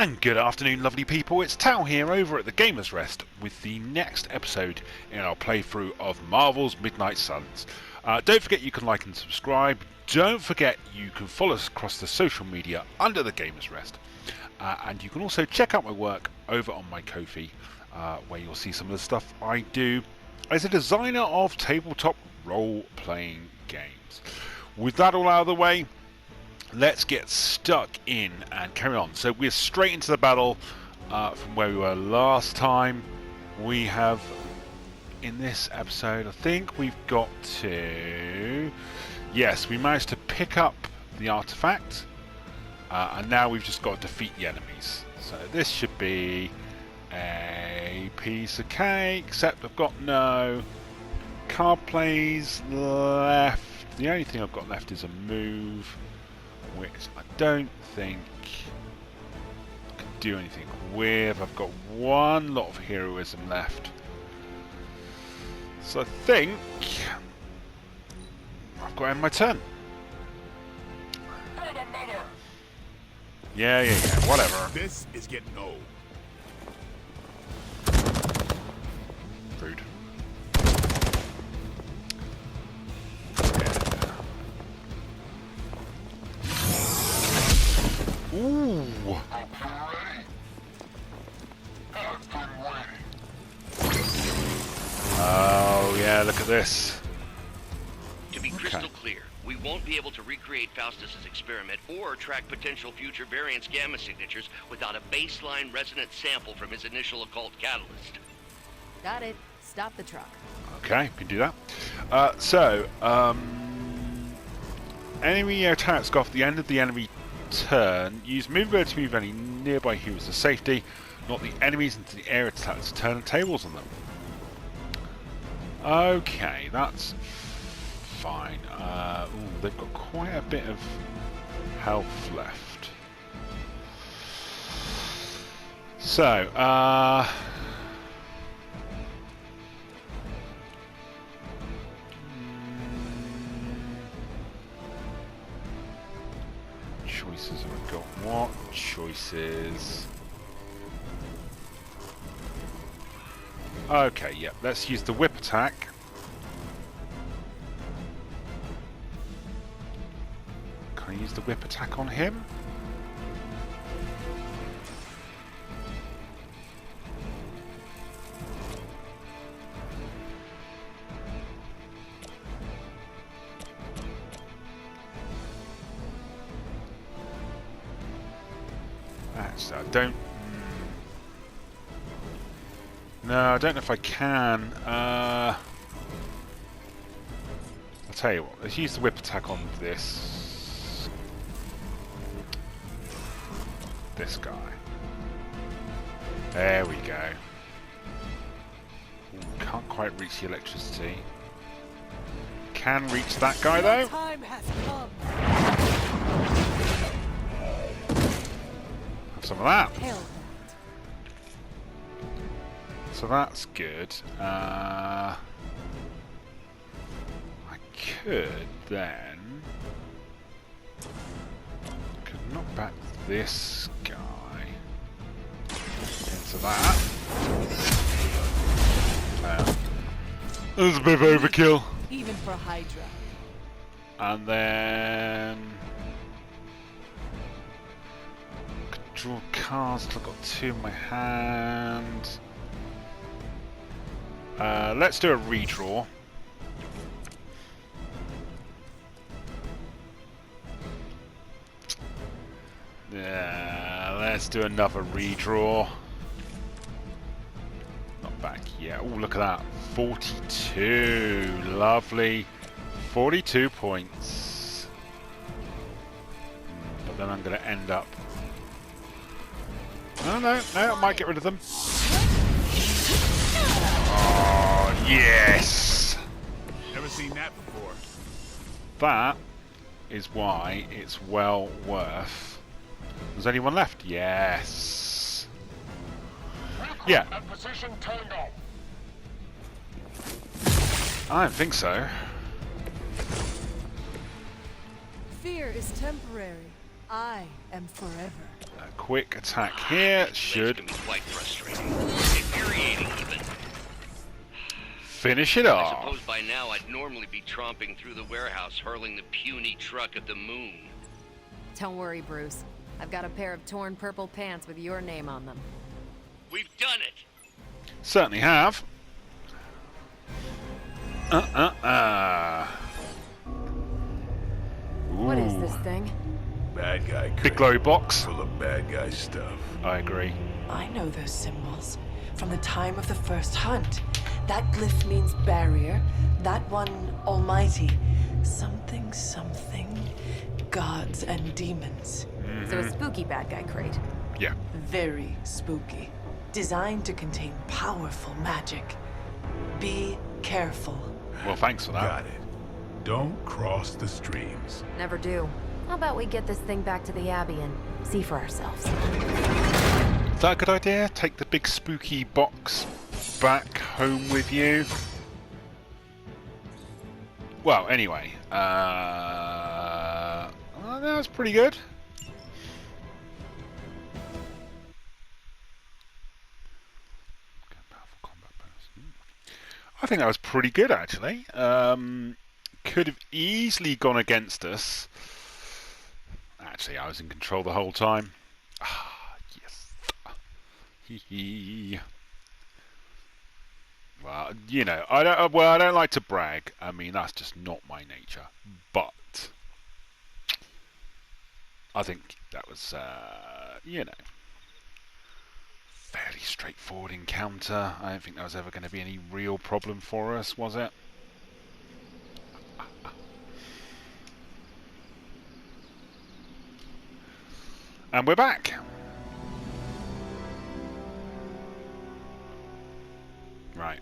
And good afternoon, lovely people. It's Tal here over at the Gamers Rest with the next episode in our playthrough of Marvel's Midnight Suns. Don't forget you can like and subscribe. Don't forget you can follow us across the social media under the Gamers Rest. And you can also check out my work over on my Ko-fi, where you'll see some of the stuff I do as a designer of tabletop role-playing games. With that all out of the way, let's get stuck in and carry on. So we're straight into the battle from where we were last time. We have, in this episode, I think we've got to... Yes, we managed to pick up the artifact. And now we've just got to defeat the enemies. So this should be a piece of cake, except I've got no card plays left. The only thing I've got left is a move, which I don't think I can do anything with. I've got one lot of heroism left. So I think I've got to end my turn. Yeah, whatever. This is getting old. Rude. Ooh. Oh yeah, look at this. To be crystal clear, we won't be able to recreate Faustus's experiment or track potential future variance gamma signatures without a baseline resonance sample from his initial occult catalyst. Got it. Stop the truck. Okay, we can do that. Enemy attacks go off at the end of the enemy turn. Use movement to move any nearby heroes to safety. Knock the enemies into the air attacks to turn the tables on them. Okay, that's fine. Ooh, they've got quite a bit of health left. So, choices have I got? What choices? Okay, yeah, let's use the whip attack. Can I use the whip attack on him? Actually, I don't... No, I don't know if I can. I'll tell you what, let's use the whip attack on this guy. There we go. Ooh, can't quite reach the electricity. Can reach that guy though. Time has come. Have some of that. Hell. So that's good. I could then knock back this guy into that. That was a bit of overkill. Even for Hydra. And then draw cards. I've got two in my hand. Let's do a redraw. Yeah, let's do another redraw. Not back yet. Oh, look at that. 42. Lovely. 42 points. But then I'm going to end up... No, I might get rid of them. Oh, yes! Never seen that before. That is why it's well worth... There's only one left? Yes! Yeah. I don't think so. Fear is temporary. I am forever. A quick attack here These should can be quite frustrating. Infuriating, even. finish it I off. suppose by now I'd normally be tromping through the warehouse hurling the puny truck at the moon. Don't worry, Bruce. I've got a pair of torn purple pants with your name on them. We've done it! Certainly have. What is Ooh. this thing? Bad guy crate. Big glowy box. Full of bad guy stuff. I agree. I know those symbols from the time of the first hunt. That glyph means barrier, that one almighty. Something, something, gods and demons. So a spooky bad guy crate. Yeah. Very spooky. Designed to contain powerful magic. Be careful. Well, thanks for that. Got it. Don't cross the streams. Never do. How about we get this thing back to the Abbey and see for ourselves? Is that a good idea? Take the big spooky box back home with you? Well, anyway. Well, that was pretty good. I think that was pretty good, actually. Could have easily gone against us. Actually, I was in control the whole time. Ah, yes. Hee hee. Well, you know, I don't like to brag. I mean, that's just not my nature. But I think that was, you know, fairly straightforward encounter. I don't think that was ever going to be any real problem for us, was it? And we're back. Right.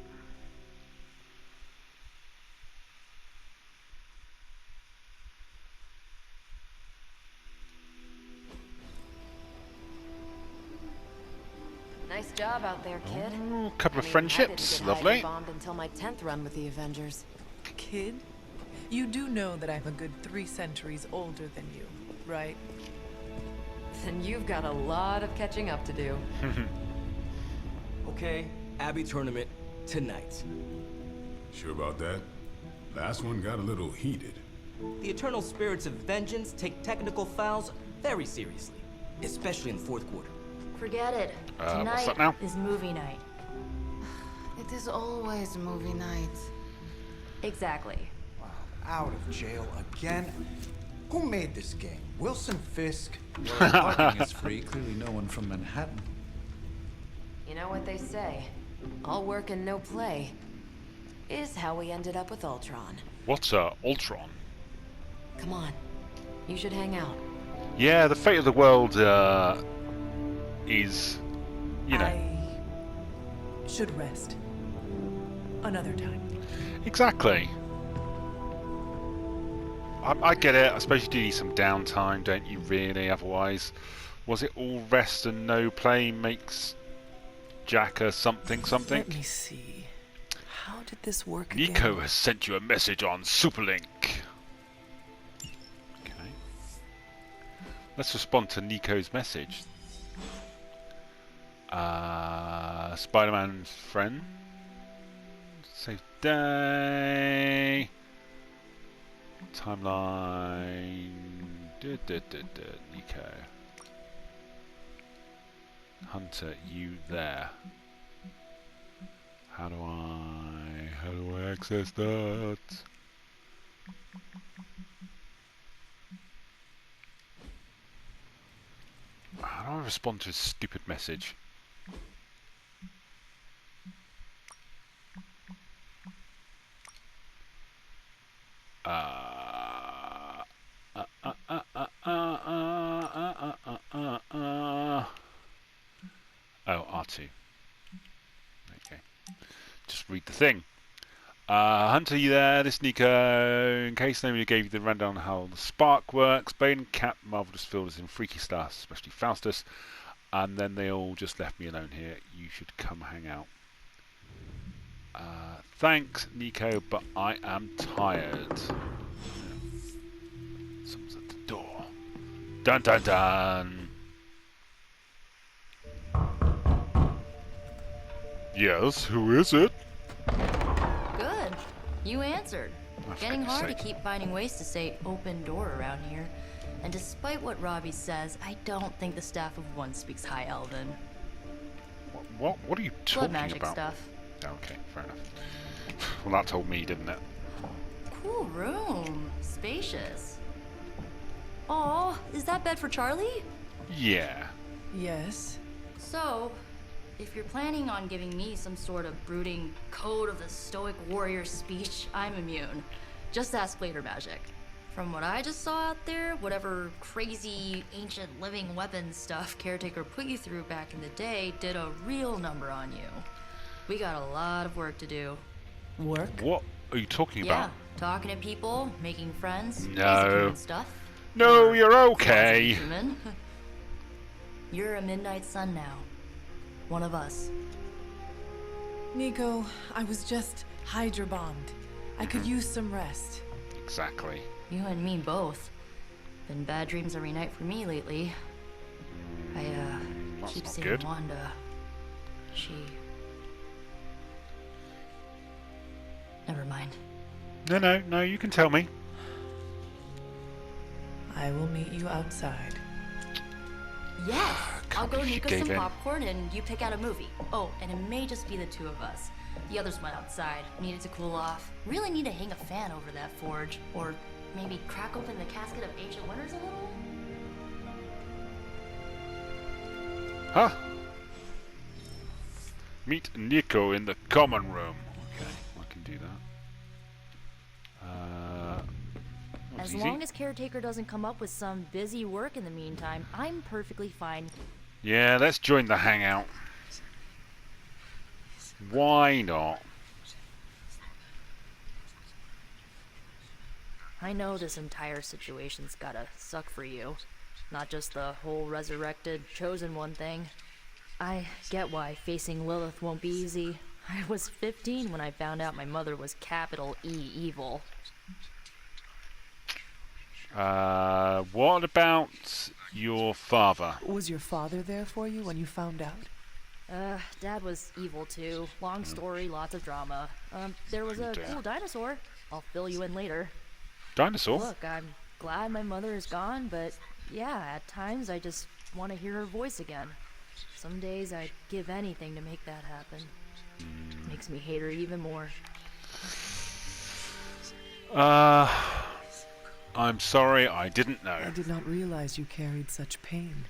Nice job out there, kid. Ooh, a couple of I mean, friendships. I didn't get Lovely. bombed until my 10th run with the Avengers. Kid, you do know that I'm a good 3 centuries older than you, right? Then you've got a lot of catching up to do. Okay, Abbey tournament tonight. Sure about that? Last one got a little heated. The Eternal Spirits of Vengeance take technical fouls very seriously, especially in the fourth quarter. Forget it. What's Tonight up now? is movie night. It is always movie night. Exactly. Out of jail again? Who made this game? Wilson Fisk? Well, parking is free. Clearly no one from Manhattan. You know what they say? All work and no play is how we ended up with Ultron. What's Ultron? Come on. You should hang out. Yeah, the fate of the world is, you know, I should rest. Another time. exactly. I get it. I suppose you do need some downtime, don't you? Really? Otherwise, was it all rest and no play makes Jack a something? Let me see. How did this work Nico again? has sent you a message on Superlink. Okay. Let's respond to Nico's message. Spider-Man's friend. Safe day. Timeline. Nico. Hunter, you there. How do I access that? How do I respond to his stupid message? Oh, R2. Okay. Just read the thing. Hunter, you there? This is Nico. In case nobody gave you the rundown on how the spark works, Bane and Cap, Marvel just filled us in freaky stuff, especially Faustus. And then they all just left me alone here. You should come hang out. Thanks, Nico, but I am tired. Someone's at the door. Dun dun dun. Yes, who is it? Good. You answered. Oh, Getting for hard to goodness keep finding ways to say open door around here. And despite what Robbie says, I don't think the staff of one speaks High Elven. What are you Blood talking magic about? stuff. Okay, fair enough. Well, that told me, didn't it? Cool room. Spacious. Aw, is that bed for Charlie? Yeah. Yes. So, if you're planning on giving me some sort of brooding code of the stoic warrior speech, I'm immune. Just ask later, magic. From what I just saw out there, whatever crazy ancient living weapons stuff Caretaker put you through back in the day did a real number on you. We got a lot of work to do. Work? What are you talking Yeah, about? talking to people, making friends, No. basic human stuff. No, Or you're okay. quasi-human. You're a Midnight Sun now. One of us. Nico, I was just hydro bombed. I could use some rest. Exactly. You and me both. Been bad dreams every night for me lately. I That's keep not seeing good. Wanda. She... Never mind. No, you can tell me. I will meet you outside. Yes! I'll Can't go believe you Nika gave some in. popcorn and you pick out a movie. Oh, and it may just be the two of us. The others went outside, needed to cool off. Really need to hang a fan over that forge. Or maybe crack open the casket of ancient wonders a little? Huh? Meet Nico in the common room. Okay, I can do that. That was As easy. long as Caretaker doesn't come up with some busy work in the meantime, I'm perfectly fine. Yeah, let's join the hangout. Why not? I know this entire situation's gotta suck for you. Not just the whole resurrected, chosen one thing. I get why facing Lilith won't be easy. I was 15 when I found out my mother was capital E evil. What about your father? Was your father there for you when you found out? Dad was evil too. Long story, lots of drama. There was a cool dinosaur. I'll fill you in later. Dinosaur? Look, I'm glad my mother is gone, but yeah, at times I just want to hear her voice again. Some days I'd give anything to make that happen. Makes me hate her even more. I'm sorry, I didn't know. I did not realize you carried such pain.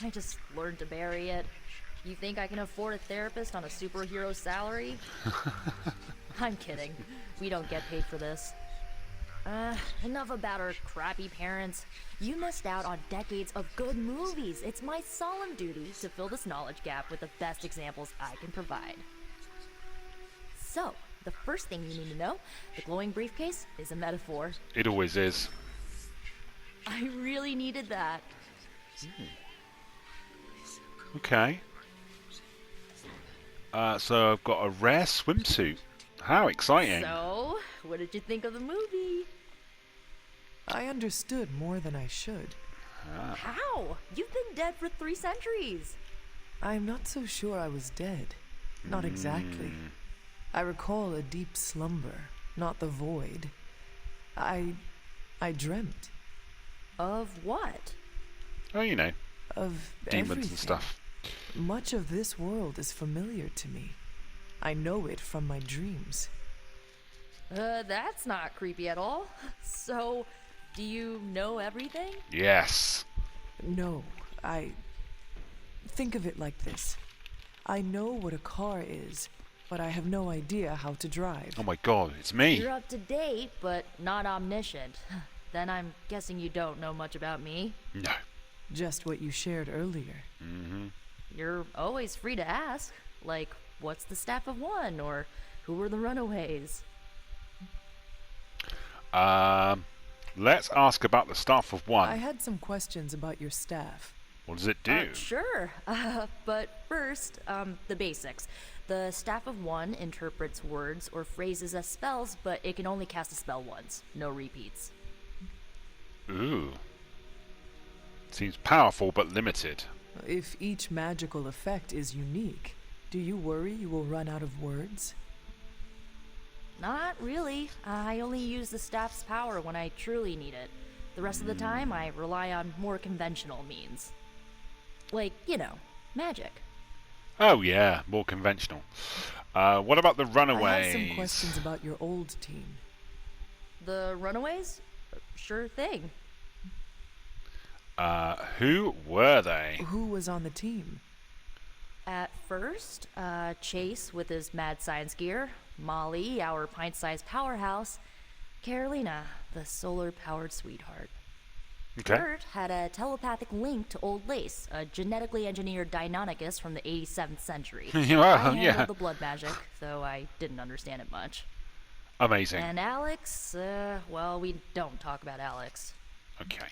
I just learned to bury it. You think I can afford a therapist on a superhero salary? I'm kidding. We don't get paid for this. Enough about our crappy parents. You missed out on decades of good movies. It's my solemn duty to fill this knowledge gap with the best examples I can provide. So, the first thing you need to know, the glowing briefcase is a metaphor. It always is. I really needed that. Okay. So I've got a rare swimsuit. How exciting. So, what did you think of the movie? I understood more than I should. How? You've been dead for 3 centuries. I'm not so sure I was dead. Not exactly. I recall a deep slumber, not the void. I dreamt Of what? Oh, you know, of demons everything. and stuff. Much of this world is familiar to me. I know it from my dreams. That's not creepy at all. So, do you know everything? Yes. No, I... Think of it like this. I know what a car is, but I have no idea how to drive. Oh my god, it's me. You're up to date, but not omniscient. Then I'm guessing you don't know much about me. No. Just what you shared earlier. You're always free to ask. Like, what's the staff of one? Or who were the runaways? Let's ask about the staff of one. I had some questions about your staff. What does it do? Sure. But first, the basics. The staff of one interprets words or phrases as spells, but it can only cast a spell once. No repeats. Ooh. Seems powerful but limited. If each magical effect is unique, Do you worry you will run out of words? Not really. I only use the staff's power when I truly need it. The rest of the time, I rely on more conventional means. Like, you know, magic. Oh yeah, more conventional. What about the Runaways? I have some questions about your old team. The Runaways? Sure thing. Who were they? Who was on the team? At first, Chase with his mad science gear, Molly, our pint-sized powerhouse, Carolina, the solar-powered sweetheart. Okay. Kurt had a telepathic link to Old Lace, a genetically engineered Deinonychus from the 87th century. I handled the blood magic, though I didn't understand it much. Amazing. And Alex, well, we don't talk about Alex. Okay.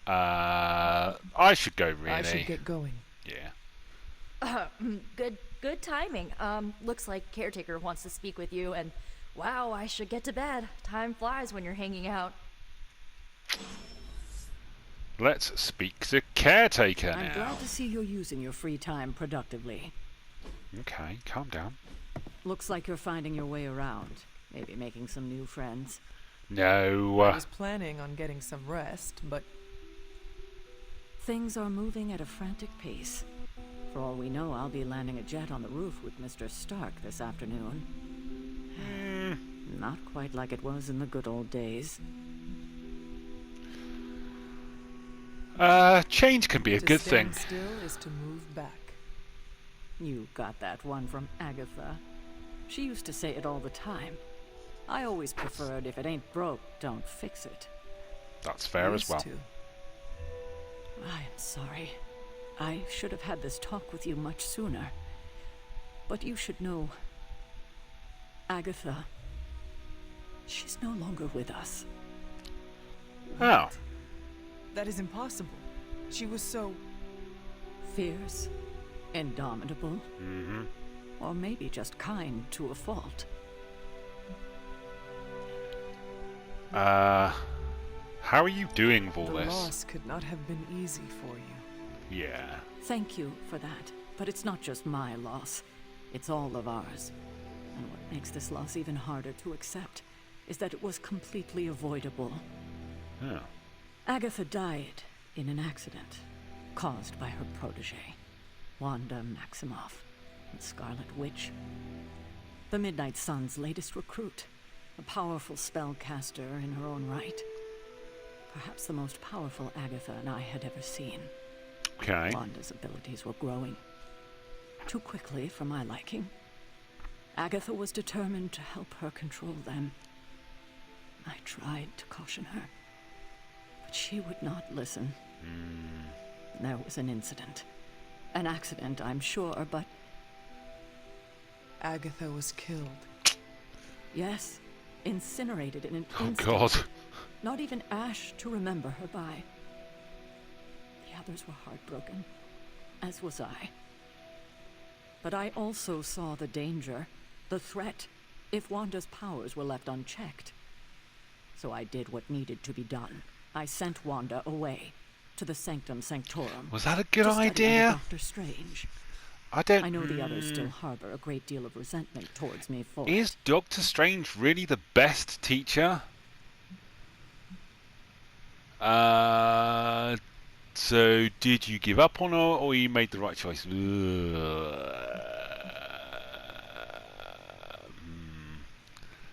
I should go, really. I should get going. Yeah. Good timing. Looks like Caretaker wants to speak with you, and wow, I should get to bed. Time flies when you're hanging out. Let's speak to Caretaker now. I'm glad to see you're using your free time productively. Okay, calm down. Looks like you're finding your way around. Maybe making some new friends. No. I was planning on getting some rest, but... Things are moving at a frantic pace. For all we know, I'll be landing a jet on the roof with Mr. Stark this afternoon. Not quite like it was in the good old days. Change can be a good thing. To stand still is to move back. You got that one from Agatha. She used to say it all the time. I always preferred, if it ain't broke, don't fix it. That's fair as well. I am sorry. I should have had this talk with you much sooner. But you should know... Agatha... She's no longer with us. Oh. That is impossible. She was so... Fierce, indomitable, Mm-hmm. or maybe just kind to a fault. How are you doing with all The this? loss could not have been easy for you. Yeah. Thank you for that, but it's not just my loss. It's all of ours. And what makes this loss even harder to accept is that it was completely avoidable. Oh. Agatha died in an accident caused by her protege, Wanda Maximoff, the Scarlet Witch. The Midnight Sun's latest recruit, a powerful spellcaster in her own right. Perhaps the most powerful Agatha and I had ever seen. Okay. Wanda's abilities were growing. Too quickly for my liking. Agatha was determined to help her control them. I tried to caution her, but she would not listen. There was an incident. An accident, I'm sure, but... Agatha was killed. Yes, incinerated in an instant. Oh, God. Not even ash to remember her by. The others were heartbroken, as was I. But I also saw the danger, the threat, if Wanda's powers were left unchecked. So I did what needed to be done. I sent Wanda away, to the Sanctum Sanctorum. Was that a good to study idea? under Dr. Strange. I know the others still harbor a great deal of resentment towards me for Is it. Doctor Strange really the best teacher? So did you give up on her, or you made the right choice?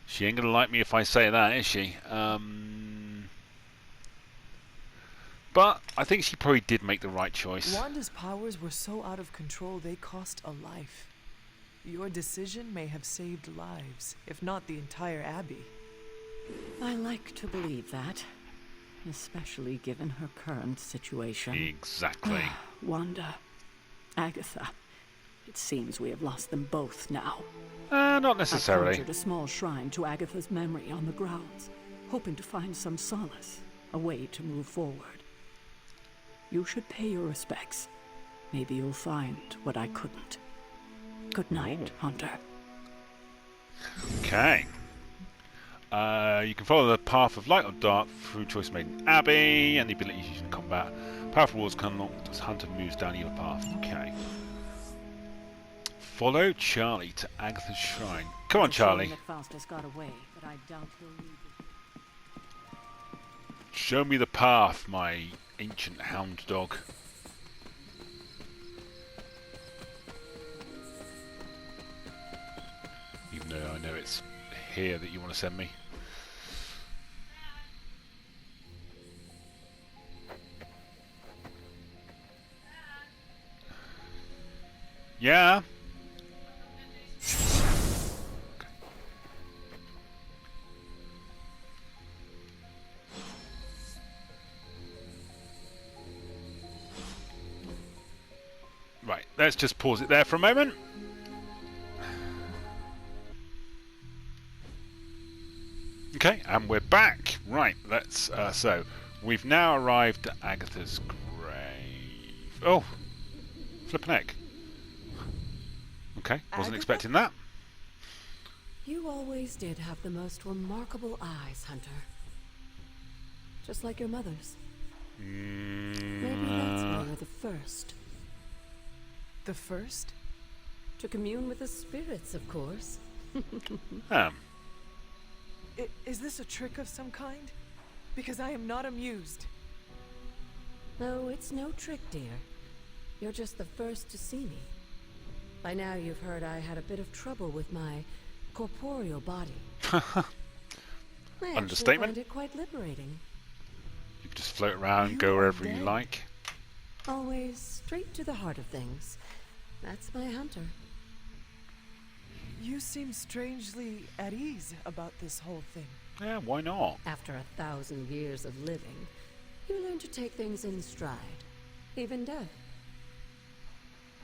She ain't gonna like me if I say that, is she? But I think she probably did make the right choice. Wanda's powers were so out of control they cost a life. Your decision may have saved lives, if not the entire Abbey. I like to believe that, especially given her current situation. Exactly. Wanda, Agatha, it seems we have lost them both now. Not I necessarily. conjured a small shrine to Agatha's memory on the grounds, hoping to find some solace, a way to move forward. You should pay your respects. Maybe you'll find what I couldn't. Good night, Hunter. Okay. You can follow the path of light or dark through choice made in Abbey and the abilities used in combat. Powerful wars can unlock as Hunter moves down either path. Okay. Follow Charlie to Agatha's shrine. Come on, Charlie. That Faustus got away, but I doubt he'll leave it. Show me the path, my ancient hound dog. Even though I know it's here that you want to send me. Yeah. Right, let's just pause it there for a moment. Okay, and we're back. Right, let's. So we've now arrived at Agatha's grave. Oh, flippin' heck. Okay, wasn't expecting that. You always did have the most remarkable eyes, Hunter. Just like your mother's. Maybe that's why you're the first. The first? To commune with the spirits, of course. Is this a trick of some kind? Because I am not amused. No, it's no trick, dear. You're just the first to see me. By now you've heard I had a bit of trouble with my corporeal body. I actually find it quite liberating. You can just float around, go wherever you like. Always straight to the heart of things. That's my Hunter. You seem strangely at ease about this whole thing. Yeah, why not? After 1,000 years of living, you learn to take things in stride. Even death.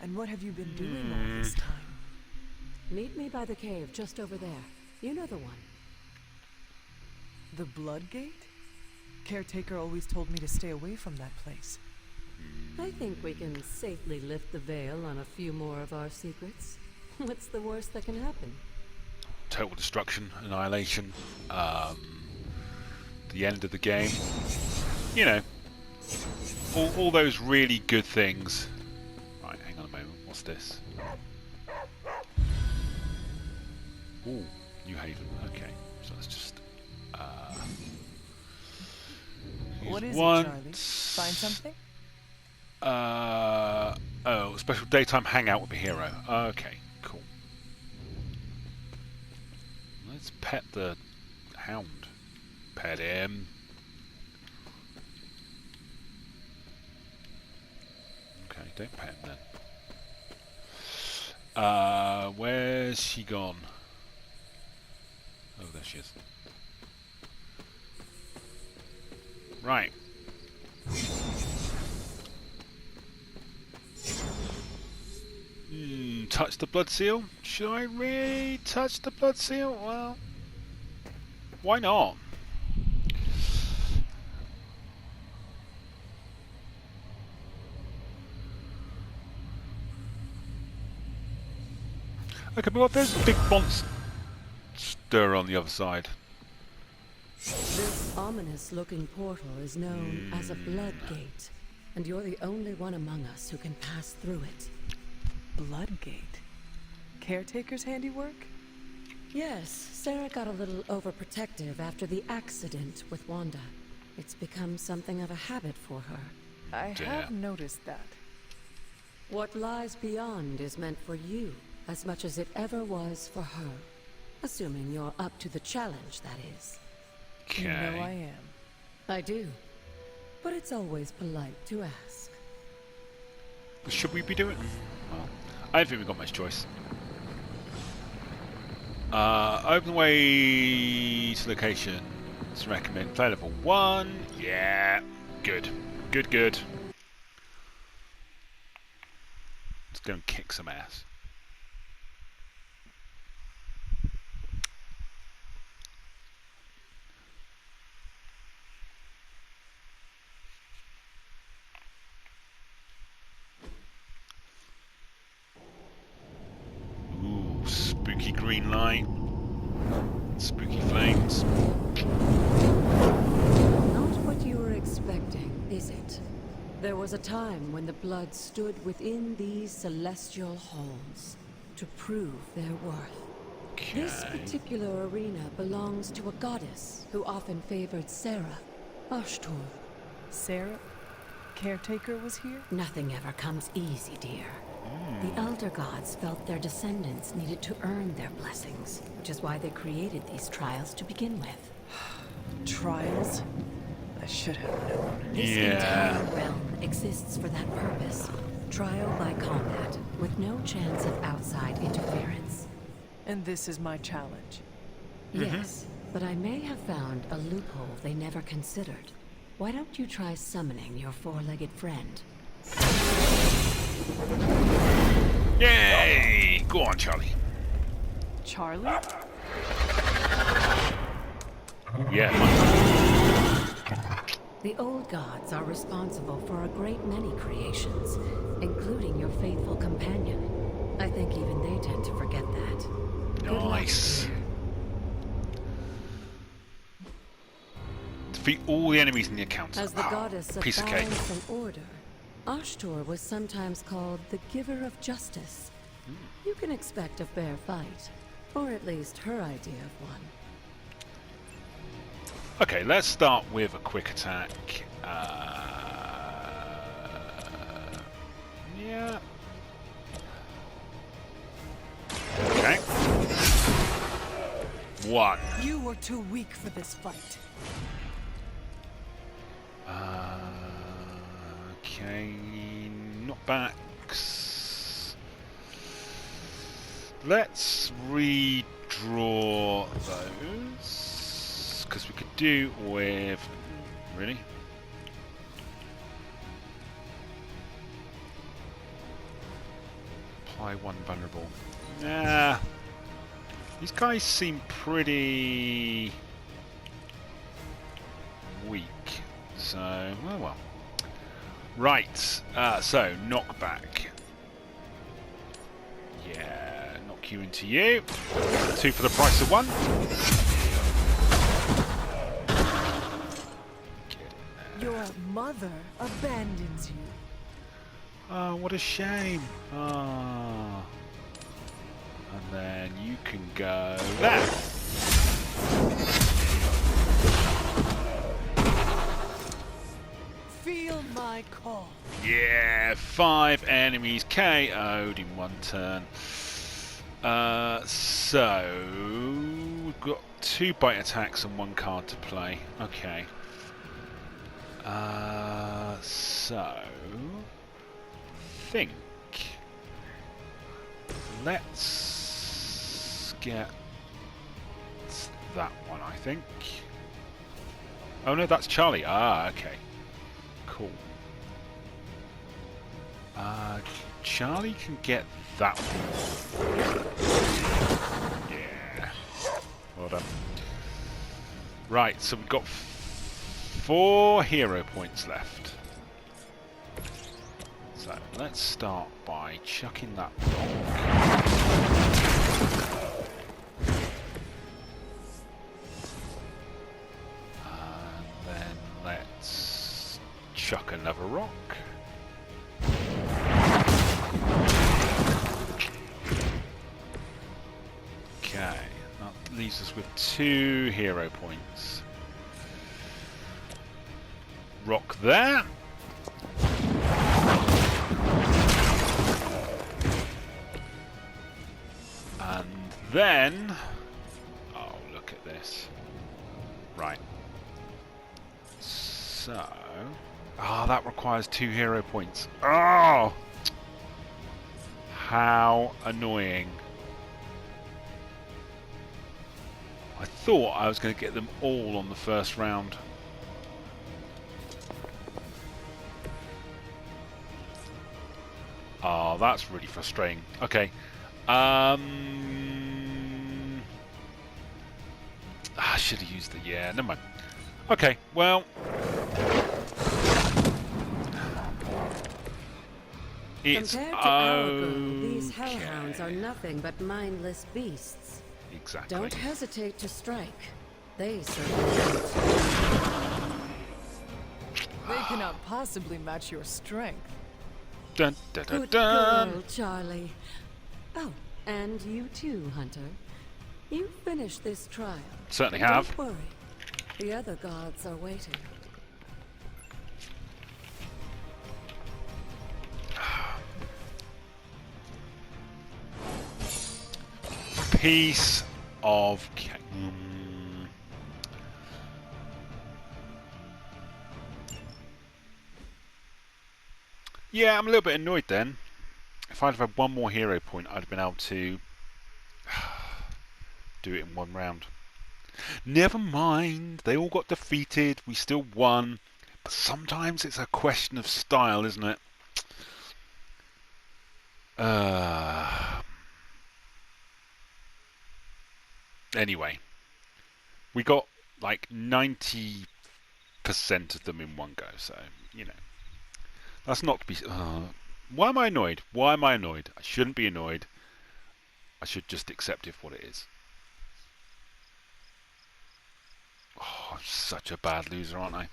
And what have you been doing all this time? Meet me by the cave just over there. You know the one. The Blood Gate? Caretaker always told me to stay away from that place. I think we can safely lift the veil on a few more of our secrets. What's the worst that can happen? Total destruction, annihilation, the end of the game. You know, all those really good things. Right, hang on a moment. What's this? Ooh, New Haven. Okay, so let's just. What is it, Charlie? Find something? Oh, special daytime hangout with the hero. Okay, cool. Let's pet the hound. Pet him. Okay, don't pet him then. Where's she gone? Oh, there she is. Right. Touch the blood seal? Should I really touch the blood seal? Well, why not? Okay, but what, there's a big monster on the other side. This ominous-looking portal is known as a blood gate, and you're the only one among us who can pass through it. Blood Gate? Caretaker's handiwork? Yes, Sarah got a little overprotective after the accident with Wanda. It's become something of a habit for her. I have noticed that. What lies beyond is meant for you as much as it ever was for her. Assuming you're up to the challenge, that is. Okay. You know I am. I do. But it's always polite to ask. Should we be doing? Well, I don't think we've got much choice. Open the way to location. Let's recommend play level 1. Yeah. Good. Good, good. Let's go and kick some ass. Spooky green light, spooky flames. Not what you were expecting, is it? There was a time when the blood stood within these celestial halls, to prove their worth. This particular arena belongs to a goddess who often favored Sarah, Ashtur. Sarah, caretaker, was here? Nothing ever comes easy, dear. The Elder Gods felt their descendants needed to earn their blessings, which is why they created these trials to begin with. Trials? I should have known. This entire realm exists for that purpose. Trial by combat, with no chance of outside interference. And this is my challenge. Yes, but I may have found a loophole they never considered. Why don't you try summoning your four-legged friend? Yay! Go on, Charlie. Charlie? Yeah. The old gods are responsible for a great many creations, including your faithful companion. I think even they tend to forget that. Good luck, Nice. dear. Defeat all the enemies in the account. As the goddess of piece of cake. balance and order, Ashtur was sometimes called the giver of justice. You can expect a fair fight, or at least her idea of one. Okay, let's start with a quick attack. Yeah. Okay. 1. You were too weak for this fight. Okay, knockbacks. Let's redraw those, because we could do with... Really? Apply 1 vulnerable. Nah. These guys seem pretty weak. So, oh well. Right, so knockback. Yeah, knock you into you. 2 for the price of 1. Your mother abandons you. Oh, what a shame. Ah. And then you can go there. Feel my call. Yeah, 5 enemies KO'd in 1 turn. So we've got 2 bite attacks and 1 card to play. Okay. So think let's get that one, I think. Oh no, that's Charlie. Ah, okay. Cool. Charlie can get that one. Yeah. Well done. Right, so we've got 4 hero points left. So let's start by chucking that rock. And then let's chuck another rock. Okay, that leaves us with 2 hero points. Rock there. And then, oh, look at this. Right. So, that requires 2 hero points. Oh! How annoying. I thought I was going to get them all on the first round. Oh, that's really frustrating. Okay. I should have used the... Yeah, never mind. Okay, well... It's Compared to our girl, these hellhounds are nothing but mindless beasts. Exactly. Don't hesitate to strike. They certainly don't. They cannot possibly match your strength. Dun, dun, dun, Good dun. girl, Charlie. Oh, And you too, Hunter. You finished this trial. Certainly But have. Don't worry. The other gods are waiting. Piece of cake. Yeah, I'm a little bit annoyed then. If I'd have had one more hero point, I'd have been able to do it in one round. Never mind, they all got defeated, we still won. But sometimes it's a question of style, isn't it? Anyway, we got like 90% of them in one go, so, you know. That's not to be... why am I annoyed? Why am I annoyed? I shouldn't be annoyed. I should just accept it for what it is. Oh, I'm such a bad loser, aren't I?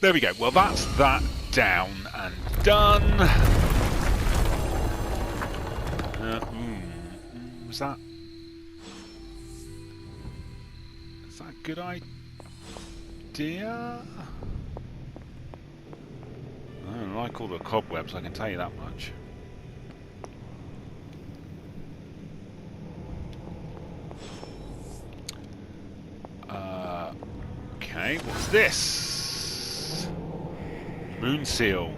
There we go. Well, that's that down and done. Was that a good idea? I don't like all the cobwebs, I can tell you that much. Okay, what's this? Moon seal.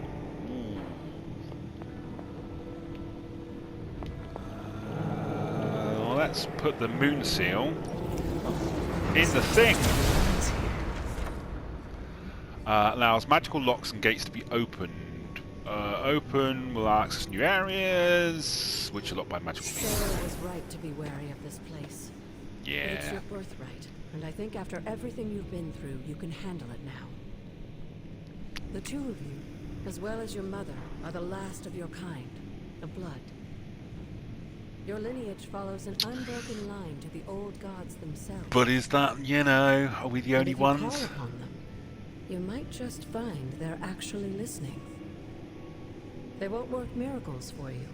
Well, let's put the moon seal in the thing. Allows magical locks and gates to be opened. Open will access new areas, which are locked by magical means. Sarah was right to be wary of this place. Yeah. But it's your birthright, and I think after everything you've been through, you can handle it now. The two of you, as well as your mother, are the last of your kind, the blood. Your lineage follows an unbroken line to the old gods themselves. But is that, you know, are we the only ones? If you call upon them, you might just find they're actually listening. They won't work miracles for you,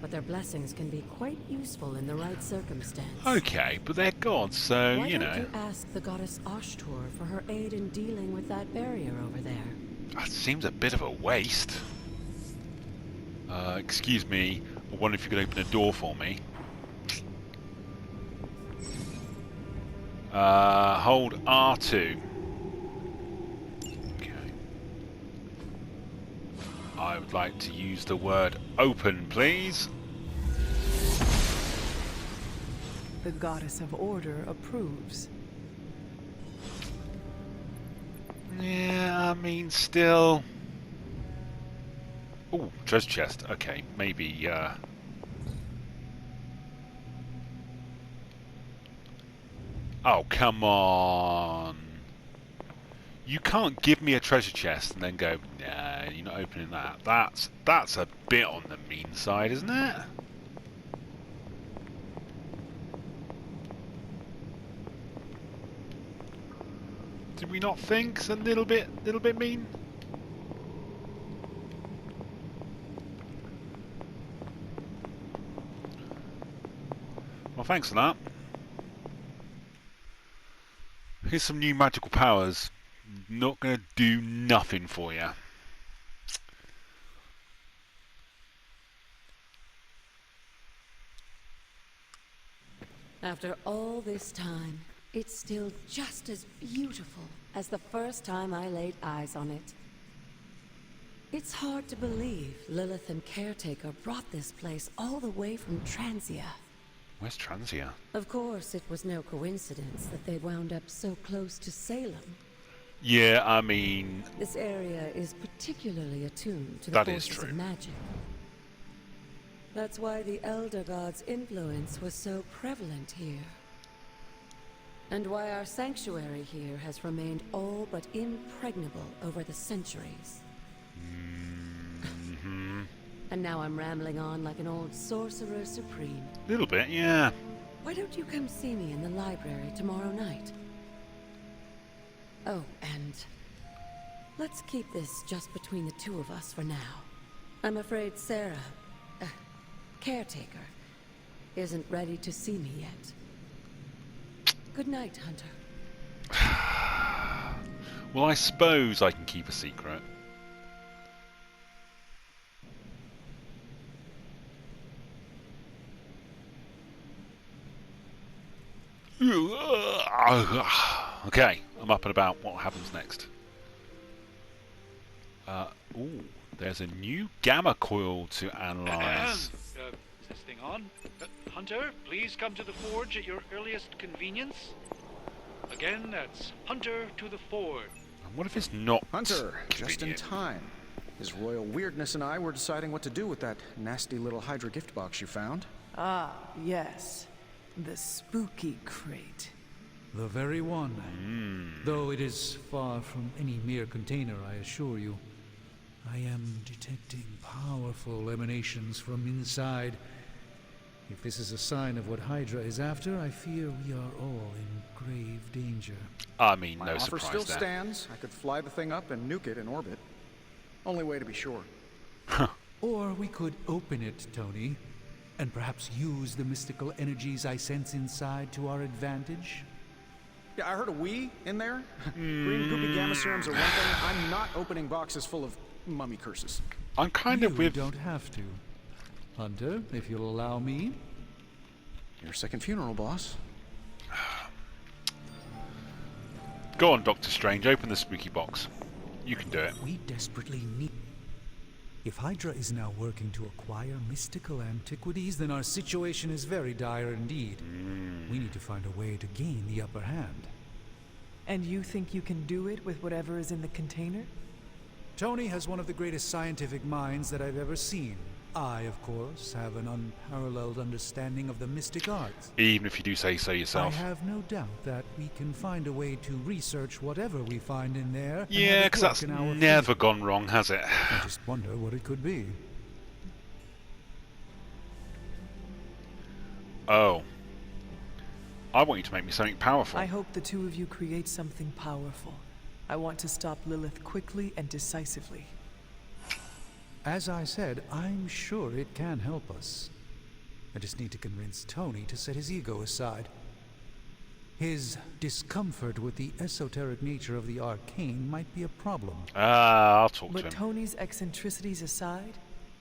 but their blessings can be quite useful in the right circumstance. Okay, but they're gods, so, Why you know. don't you ask the goddess Ashtur for her aid in dealing with that barrier over there? That seems a bit of a waste. Excuse me, I wonder if you could open a door for me. Hold R2. Okay. I would like to use the word open, please. The goddess of order approves. Yeah, I mean, still... Ooh, treasure chest. Okay, maybe, Oh, come on. You can't give me a treasure chest and then go, nah, you're not opening that. That's a bit on the mean side, isn't it? Did we not think it's a little bit mean? Well, thanks for that. Here's some new magical powers. Not going to do nothing for you. After all this time, it's still just as beautiful as the first time I laid eyes on it. It's hard to believe Lilith and Caretaker brought this place all the way from Transia. Where's Transia? Of course, it was no coincidence that they wound up so close to Salem. Yeah, I mean... This area is particularly attuned to the That is forces true. of magic. That's why the Elder God's influence was so prevalent here. And why our sanctuary here has remained all but impregnable over the centuries. Mm-hmm. And now I'm rambling on like an old sorcerer supreme. Little bit, yeah. Why don't you come see me in the library tomorrow night? Oh, and let's keep this just between the two of us for now. I'm afraid Sarah caretaker isn't ready to see me yet. Good night, Hunter. Well, I suppose I can keep a secret. Okay, I'm up and about. What happens next? Ooh, there's a new gamma coil to analyze. Is this thing on? Hunter, please come to the forge at your earliest convenience. Again, that's Hunter to the forge. And what if it's not Hunter, just in convenient? time. His royal weirdness and I were deciding what to do with that nasty little Hydra gift box you found. Ah, yes. The spooky crate. The very one. Though it is far from any mere container, I assure you. I am detecting powerful emanations from inside. If this is a sign of what Hydra is after, I fear we are all in grave danger. I mean, My no offer surprise still there. stands. I could fly the thing up and nuke it in orbit. Only way to be sure. Or we could open it, Tony, and perhaps use the mystical energies I sense inside to our advantage. Yeah, I heard a "we" in there. Green poopy gamma serums are one thing. I'm not opening boxes full of mummy curses. I'm kind of You with... don't have to. Hunter, if you'll allow me. Your second funeral, boss. Go on, Doctor Strange, open the spooky box. You can do it. We desperately need... If Hydra is now working to acquire mystical antiquities, then our situation is very dire indeed. We need to find a way to gain the upper hand. And you think you can do it with whatever is in the container? Tony has one of the greatest scientific minds that I've ever seen. I, of course, have an unparalleled understanding of the mystic arts. Even if you do say so I yourself. have no doubt that we can find a way to research whatever we find in there. and Yeah, have it because work that's in our never favor. gone wrong, has it? I just wonder what it could be. Oh. I want you to make me something powerful. I hope the two of you create something powerful. I want to stop Lilith quickly and decisively. As I said, I'm sure it can help us. I just need to convince Tony to set his ego aside. His discomfort with the esoteric nature of the arcane might be a problem. I'll talk to But him. Tony's eccentricities aside,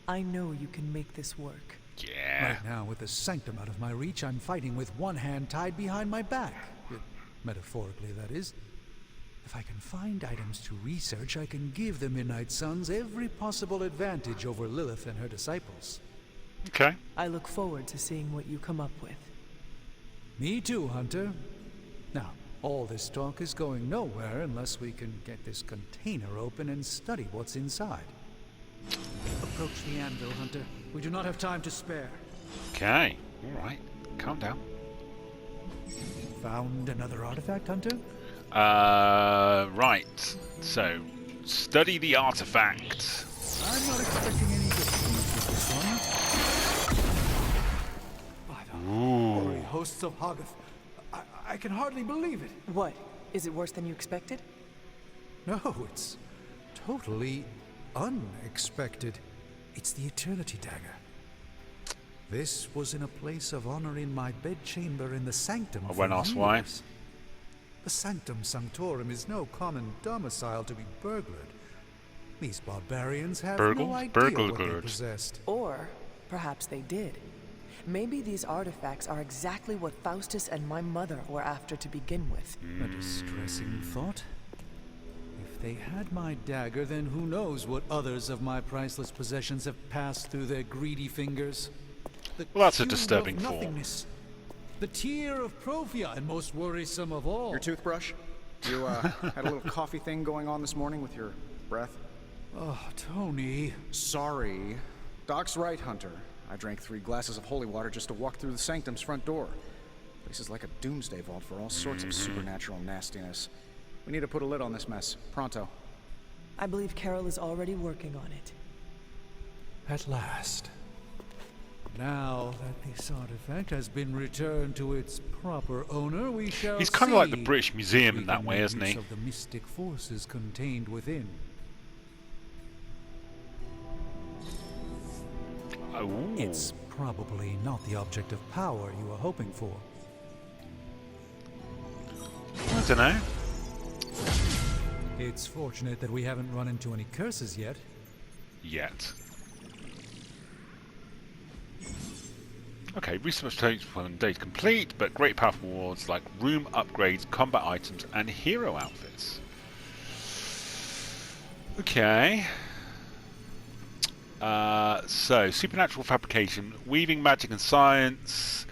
I know you can make this work. Yeah. Right now, with the sanctum out of my reach, I'm fighting with one hand tied behind my back. Metaphorically, that is. If I can find items to research, I can give the Midnight Suns every possible advantage over Lilith and her disciples. Okay. I look forward to seeing what you come up with. Me too, Hunter. Now, all this talk is going nowhere unless we can get this container open and study what's inside. Approach the anvil, Hunter. We do not have time to spare. Okay. Alright. Calm down. Found another artifact, Hunter? Right. So, study the artifact. I'm not expecting any difficulties with this one. By the hoary hosts of Hoggoth, I can hardly believe it. What? Is it worse than you expected? No, it's totally unexpected. It's the Eternity Dagger. This was in a place of honor in my bedchamber in the Sanctum. I won't ask why. The Sanctum Sanctorum is no common domicile to be burglared. These barbarians have no idea what they possessed. Or perhaps they did. Maybe these artifacts are exactly what Faustus and my mother were after to begin with. A distressing thought. If they had my dagger, then who knows what others of my priceless possessions have passed through their greedy fingers. Well, that's a Cube disturbing of thought. nothingness. The tear of Profia, and most worrisome of all. Your toothbrush? You had a little coffee thing going on this morning with your breath? Oh, Tony. Sorry. Doc's right, Hunter. I drank 3 glasses of holy water just to walk through the Sanctum's front door. Place is like a doomsday vault for all sorts of supernatural nastiness. We need to put a lid on this mess. Pronto. I believe Carol is already working on it. At last. Now that this artifact has been returned to its proper owner, we shall He's kind of like the see British Museum if in we that can way, make isn't use he? of the mystic forces contained within. Ooh. It's probably not the object of power you were hoping for. I don't know. It's fortunate that we haven't run into any curses yet. Yet. Okay, research takes one day to complete, but great powerful rewards like room upgrades, combat items, and hero outfits. Okay. So, supernatural fabrication, weaving, magic, and science.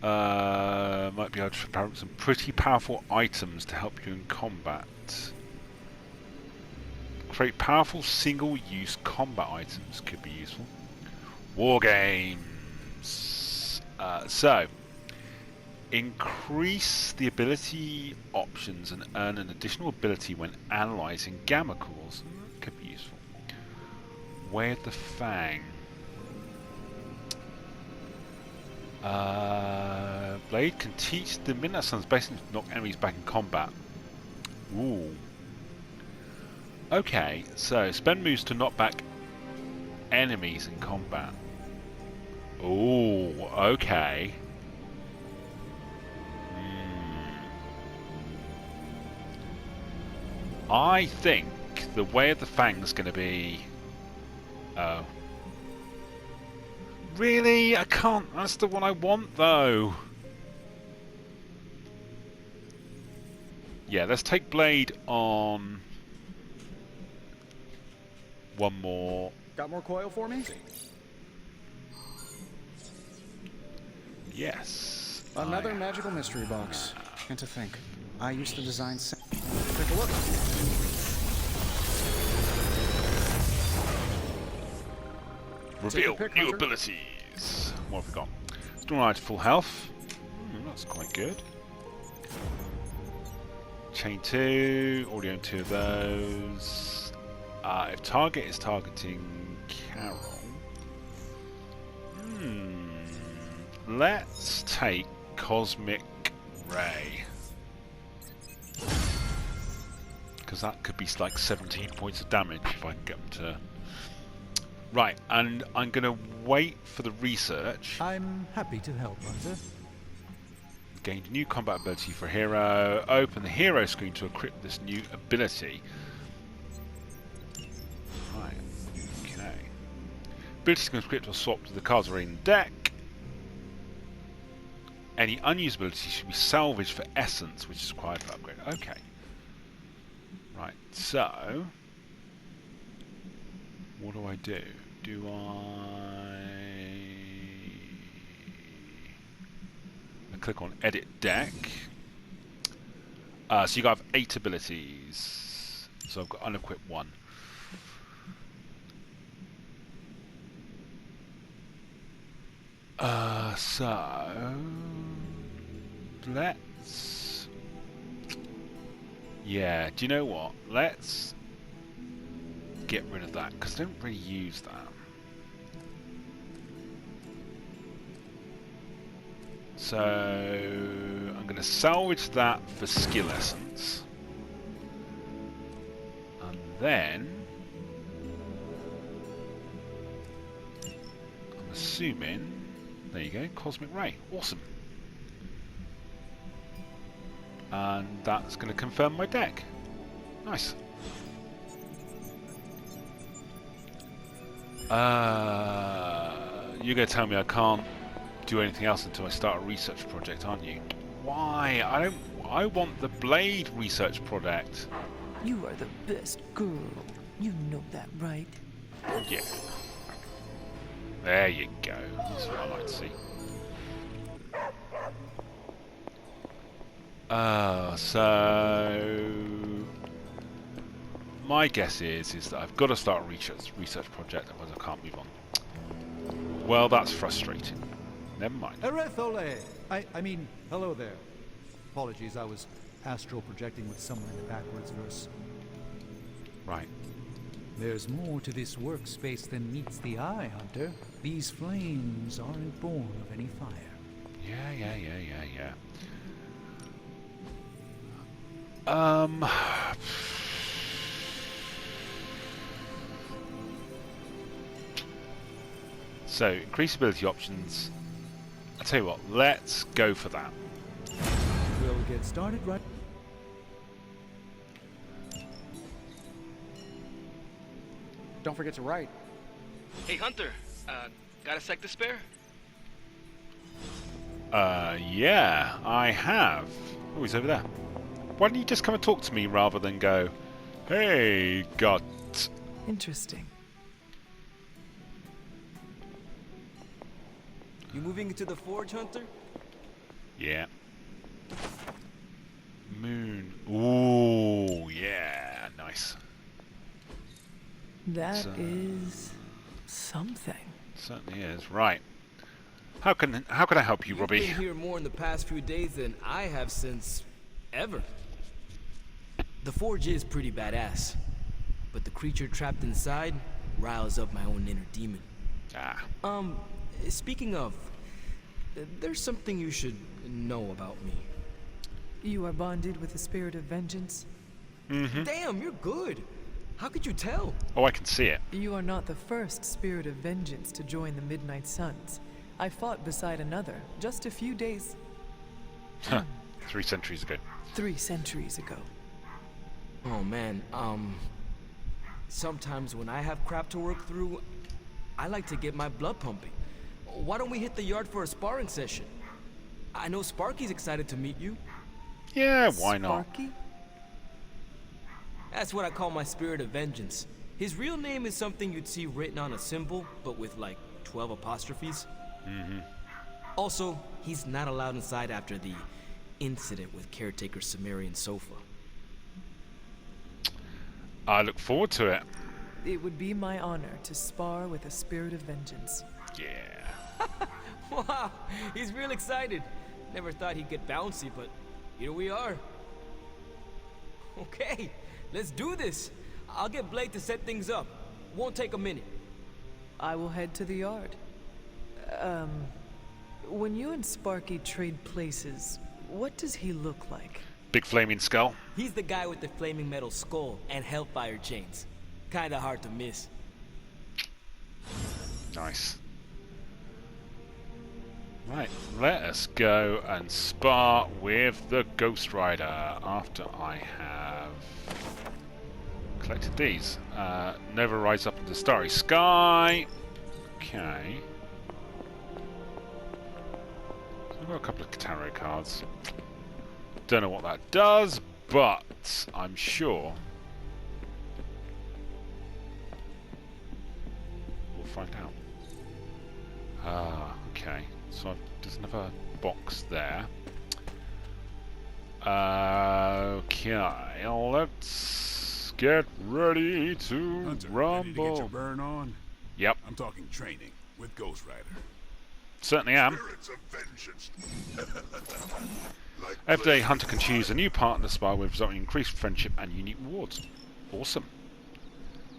Might be able to fabricate some pretty powerful items to help you in combat. Create powerful single-use combat items could be useful. War games. So, increase the ability options and earn an additional ability when analysing gamma cores. Could be useful. Way of the Fang. Blade can teach the Midnight Suns basically to knock enemies back in combat. Ooh. Okay, so spend moves to knock back enemies in combat. Ooh, okay. I think the Way of the Fang is going to be... Oh. Really? I can't. That's the one I want, though. Yeah, let's take Blade on... One more. Got more coil for me? Yes. Another magical mystery box. And to think, I used to design... Take a look. Reveal new abilities. What have we got? Storm Knight full health. That's quite good. Chain 2. Already own 2 of those. If target is targeting Carol. Let's take Cosmic Ray. Because that could be like 17 points of damage if I can get them to... Right, and I'm going to wait for the research. I'm happy to help, Hunter. Gained a new combat ability for hero. Open the hero screen to equip this new ability. Right, okay. Abilities can be equipped or swapped to the cards already in the deck. Any unused abilities should be salvaged for essence, which is required for upgrade. Okay. Right, so... What do I do? Do I click on Edit Deck? So you got 8 abilities. So I've got unequip 1. So let's... Yeah, do you know what? Let's get rid of that, because I don't really use that. So I'm going to salvage that for skill essence. And then I'm assuming, there you go, Cosmic Ray. Awesome. And that's going to confirm my deck. Nice. You're going to tell me I can't do anything else until I start a research project, aren't you? Why? I want the Blade research project. You are the best girl. You know that, right? Yeah. There you go. That's what I like to see. So my guess is that I've got to start a research project, otherwise I can't move on. Well, that's frustrating. Never mind. Erethole! I mean, hello there. Apologies, I was astral projecting with someone in the backwards verse. Right. There's more to this workspace than meets the eye, Hunter. These flames aren't born of any fire. Yeah. So, increase ability options. I'll tell you what, let's go for that. We'll get started right. Don't forget to write. Hey, Hunter. Got a sec to spare? Yeah, I have. Oh, he's over there. Why don't you just come and talk to me rather than go, hey, God. Interesting. You moving into the forge, Hunter? Yeah. Moon. Ooh, yeah, nice. That is something. Certainly is. Right. How can I help you, Robbie? You've been here more in the past few days than I have since ever. The forge is pretty badass, but the creature trapped inside riles up my own inner demon. Ah. Speaking of, there's something you should know about me. You are bonded with the spirit of vengeance? Mm-hmm. Damn, you're good. How could you tell? Oh, I can see it. You are not the first spirit of vengeance to join the Midnight Suns. I fought beside another just a few days. 3 centuries ago. 3 centuries ago. Oh man, sometimes when I have crap to work through, I like to get my blood pumping. Why don't we hit the yard for a sparring session? I know Sparky's excited to meet you. Yeah, why not? Sparky? That's what I call my spirit of vengeance. His real name is something you'd see written on a symbol, but with like 12 apostrophes. Mm-hmm. Also, he's not allowed inside after the incident with caretaker Sumerian Sofa. I look forward to it. It would be my honor to spar with a spirit of vengeance. Yeah. Wow, he's real excited. Never thought he'd get bouncy, but here we are. Okay, let's do this. I'll get Blake to set things up. Won't take a minute. I will head to the yard. When you and Sparky trade places, what does he look like? Big flaming skull. He's the guy with the flaming metal skull and hellfire chains. Kinda hard to miss. Nice. Right, let us go and spar with the Ghost Rider after I have collected these. Nova rides up into Starry Sky. Okay. So I've got a couple of tarot cards. Don't know what that does, but I'm sure we'll find out. Ah, okay. So there's another box there. Okay, let's get ready to Hunter, rumble. ready to get your burn on? Yep. I'm talking training with Ghost Rider. Certainly am. Spirits of vengeance. Every day, Hunter can choose a new partner to spar with, resulting in increased friendship and unique rewards. Awesome.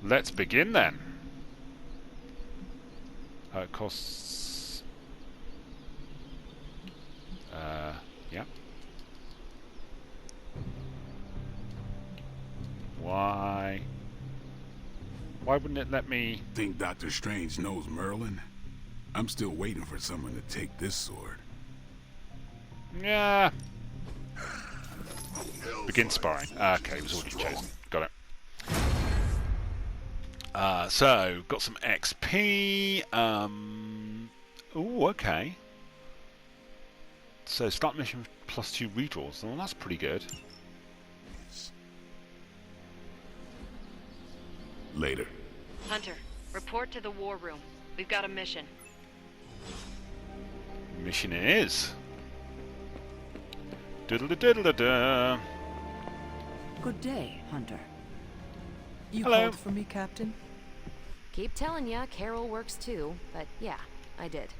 Let's begin then. It costs... yeah. Why wouldn't it let me... Think Doctor Strange knows Merlin? I'm still waiting for someone to take this sword. Yeah. Begin sparring. Okay, it was already chosen. Got it. So, got some XP. Ooh, okay. So, start mission +2 redraws. Well, that's pretty good. Later. Hunter, report to the war room. We've got a mission. Mission it is. Diddle-da-diddle-da-da. Good day, Hunter. You Hello. called for me, Captain? Keep telling ya, Carol works too, but yeah, I did.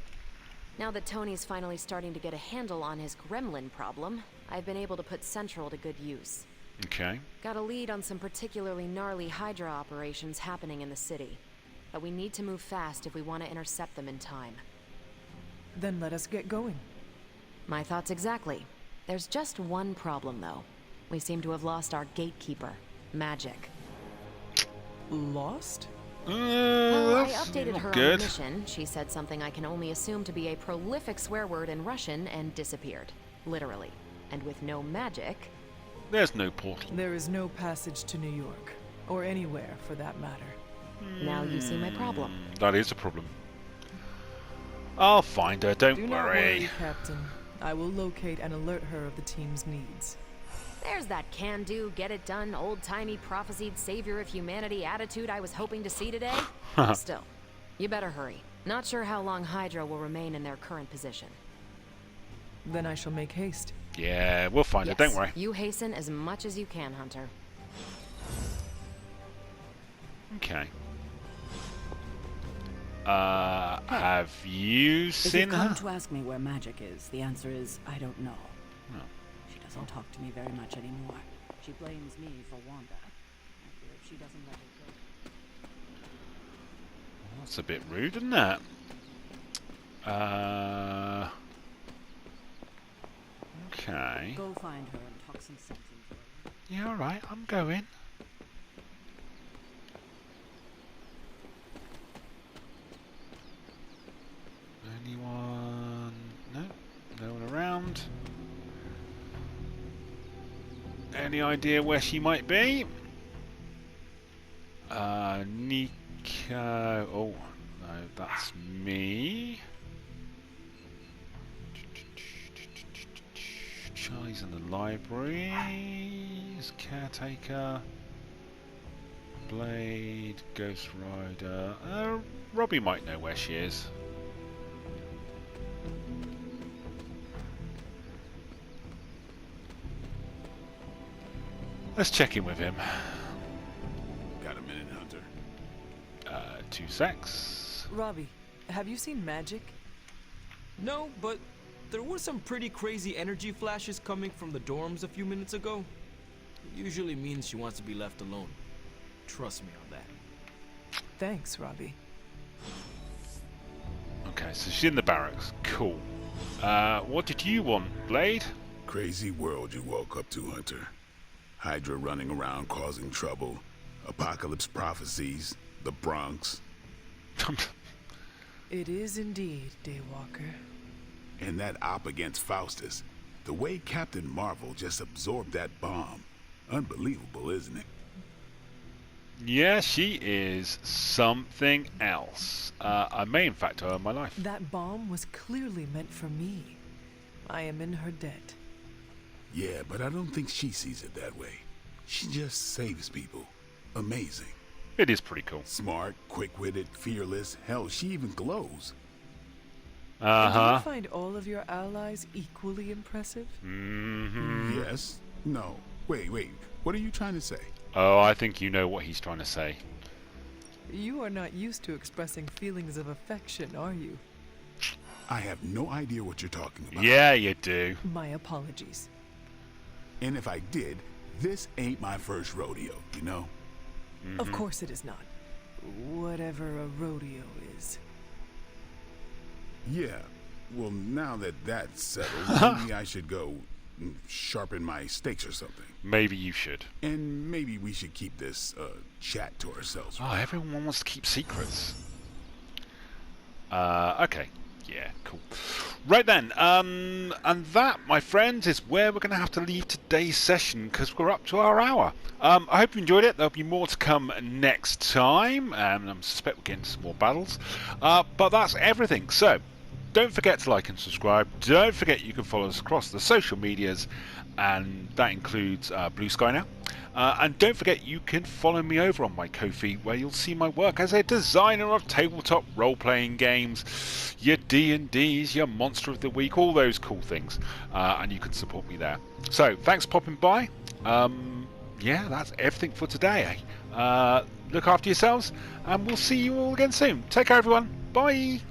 Now that Tony's finally starting to get a handle on his gremlin problem, I've been able to put Central to good use. Okay. Got a lead on some particularly gnarly Hydra operations happening in the city. But we need to move fast if we want to intercept them in time. Then let us get going. My thoughts exactly. There's just one problem, though. We seem to have lost our gatekeeper, Magic. Lost? Well, I That's updated not her on good. the mission. She said something I can only assume to be a prolific swear word in Russian and disappeared. Literally. And with no magic... There's no portal. There is no passage to New York, or anywhere for that matter. Now you see my problem. That is a problem. I'll find her, don't Do worry. not worry, Captain. I will locate and alert her of the team's needs. There's that can-do, get-it-done, old-timey, prophesied savior of humanity attitude I was hoping to see today. Still, you better hurry. Not sure how long Hydra will remain in their current position. Then I shall make haste. Yeah, we'll find her, don't worry. You hasten as much as you can, Hunter. Okay. Have you If seen you've come her? to ask me where magic is, the answer is I don't know. No. She doesn't talk to me very much anymore. She blames me for Wanda. I fear if she doesn't let her go. That's a bit rude, isn't it? Okay. Go find her and talk some sense into her. Yeah, alright, I'm going. Anyone? No? No one around? Any idea where she might be? Nico. Oh, no, that's me. Charlie's in the library. Caretaker. Blade. Ghost Rider. Robbie might know where she is. Let's check in with him. Got a minute, Hunter? 2 secs. Robbie, have you seen magic? No, but there were some pretty crazy energy flashes coming from the dorms a few minutes ago. It usually means she wants to be left alone. Trust me on that. Thanks, Robbie. Okay, so she's in the barracks. Cool. What did you want, Blade? Crazy world you woke up to, Hunter. Hydra running around causing trouble. Apocalypse prophecies. The Bronx. It is indeed, Daywalker. And that op against Faustus. The way Captain Marvel just absorbed that bomb. Unbelievable, isn't it? Yeah, she is something else. I may in fact owe her my life. That bomb was clearly meant for me. I am in her debt. Yeah, but I don't think she sees it that way. She just saves people. Amazing. It is pretty cool. Smart, quick-witted, fearless. Hell, she even glows. And do you find all of your allies equally impressive? Yes. No. Wait. What are you trying to say? Oh, I think you know what he's trying to say. You are not used to expressing feelings of affection, are you? I have no idea what you're talking about. Yeah, you do. My apologies. And if I did, this ain't my first rodeo, you know? Of course it is not. Whatever a rodeo is. Yeah. Well, now that that's settled, maybe I should go sharpen my stakes or something. Maybe you should. And maybe we should keep this chat to ourselves. Oh, everyone wants to keep secrets. Okay. Yeah, cool. Right then, and that, my friends, is where we're going to have to leave today's session because we're up to our hour. I hope you enjoyed it. There'll be more to come next time, and I suspect we'll get into some more battles. But that's everything. So, don't forget to like and subscribe. Don't forget you can follow us across the social medias, and that includes Blue Sky now. And don't forget you can follow me over on my Ko-fi, where you'll see my work as a designer of tabletop role-playing games, your D&Ds, your Monster of the Week, all those cool things. And you can support me there. So, thanks for popping by. Yeah, that's everything for today. Look after yourselves, and we'll see you all again soon. Take care, everyone. Bye.